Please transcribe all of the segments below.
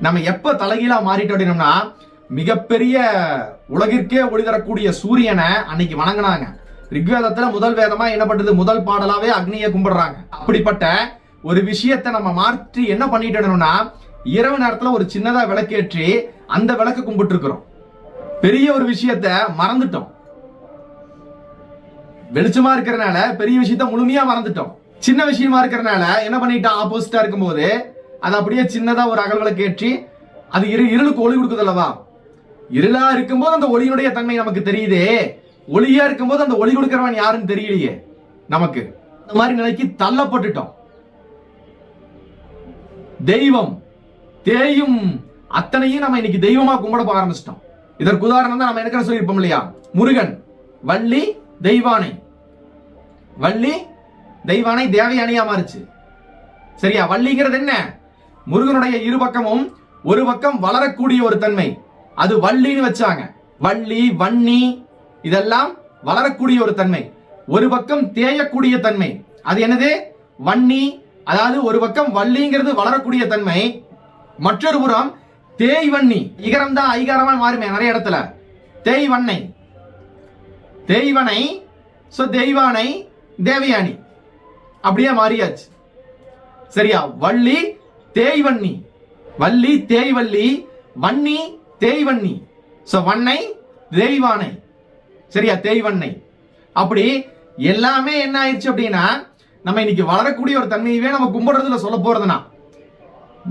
நம்ம எப்ப தலைகீழா மாறிட்டோம் அப்படின்னோம்னா, மிகப்பெரிய உலகிற்கே ஒளி தரக்கூடிய சூரியனை அன்னைக்கு வணங்கினாங்க. ரிக்வேதத்துல முதல் வேதமா என்ன பண்றது, முதல் பாடலாவே அக்னியை கும்பிடுறாங்க. அப்படிப்பட்ட ஒரு விஷயத்தை நம்ம மாற்றி என்ன பண்ணிட்டோம்னா, இரவு நேரத்துல ஒரு சின்னதா விளக்கேற்றி அந்த விளக்கு கும்பிட்டு இருக்கிறோம். பெரிய ஒரு விஷயத்த மறந்துட்டோம். வெளிச்சமா இருக்கிறனால பெரிய விஷயத்த முழுமையா மறந்துட்டோம். சின்ன விஷயமா இருக்கிறனால என்ன பண்ணிட்டோம், ஆப்போசிட்டா இருக்கும்போது அது அப்படியே சின்னதா ஒரு அகல் விளக்கு ஏற்றி அது இருளுக்கு ஒளி கொடுக்குது அல்லவா. இருளா இருக்கும்போது அந்த ஒளியினுடைய தன்மை நமக்கு தெரியுதே, ஒளியா இருக்கும்போது அந்த ஒளி கொடுக்கிறவன் யாருன்னு தெரியலையே நமக்கு. இந்த மாதிரி நிலைக்கு தள்ளப்பட்டுட்டோம். தெய்வம் தேயும் அத்தனையும் நம்ம இன்னைக்கு தெய்வமா கும்பிட ஆரம்பிச்சிட்டோம். இதற்கு உதாரணம் தான் நம்ம என்ன சொல்லியிருப்போம் இல்லையா, முருகன் வள்ளி தெய்வானை, வள்ளி தெய்வானை தேவயானியா மாறுச்சு. சரியா, வள்ளிங்கிறது என்ன, முருகனுடைய இரு பக்கமும் ஒரு பக்கம் வளரக்கூடிய ஒரு தன்மை, அது வள்ளின்னு வச்சாங்க. வள்ளி வன்னி இதெல்லாம் வளரக்கூடிய ஒரு தன்மை. ஒரு பக்கம் தேயக்கூடிய தன்மை, அது என்னது, வன்னி. அதாவது ஒரு பக்கம் வள்ளிங்கிறது வளரக்கூடிய தன்மை, மற்றொரு புறம் தேய்வன்னி. இகரம் தான் ஐகாரமா மாறுமே நிறைய இடத்துல. தேய்வண்ணை, தேய்வனை, தெய்வானை, தேவயானி அப்படியே மாறியாச்சு. சரியா, வள்ளி தேய்வன்னி, வள்ளி தேய்வள்ளி, வன்னி தேய்வன்னி, வண்ணை தெய்வானை. சரியா, தேய்வண்ணை. அப்படி எல்லாமே என்ன ஆயிடுச்சு அப்படின்னா, நம்ம இன்னைக்கு வளரக்கூடிய ஒரு தன்மையவே நம்ம கும்பிடுறதுல சொல்ல போறதுனா,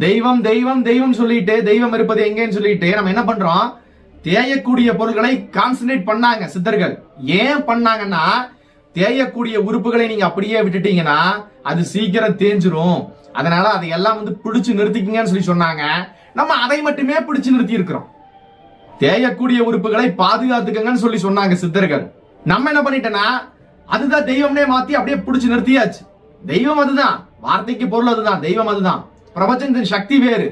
தெய்வம் தெய்வம் தெய்வம் சொல்லிட்டு தெய்வம் இருப்பது எங்கன்னு சொல்லிட்டு நம்ம என்ன பண்றோம், தேயக்கூடிய பொருட்களை கான்சென்ட்ரேட் பண்ணாங்க சித்தர்கள். ஏன் பண்ணாங்கன்னா, தேயக்கூடிய உறுப்புகளை நீங்க அப்படியே விட்டுட்டீங்கன்னா அது சீக்கிரம் தேஞ்சிரும், அதனால அதையெல்லாம் பிடிச்சு நிறுத்திக்கங்கன்னு சொல்லி சொன்னாங்க. நம்ம அதை மட்டுமே பிடிச்சு நிறுத்தி இருக்கிறோம். தேயக்கூடிய உறுப்புகளை பாதுகாத்துக்கங்கன்னு சொல்லி சொன்னாங்க சித்தர்கள். நம்ம என்ன பண்ணிட்டோம்னா, அதுதான் தெய்வம்னே மாத்தி அப்படியே பிடிச்சு நிறுத்தியாச்சு. தெய்வம் அதுதான், வார்த்தைக்கு பொருள் அதுதான், தெய்வம் அதுதான், பிரபஞ்சத்தின் சக்தி வேறு.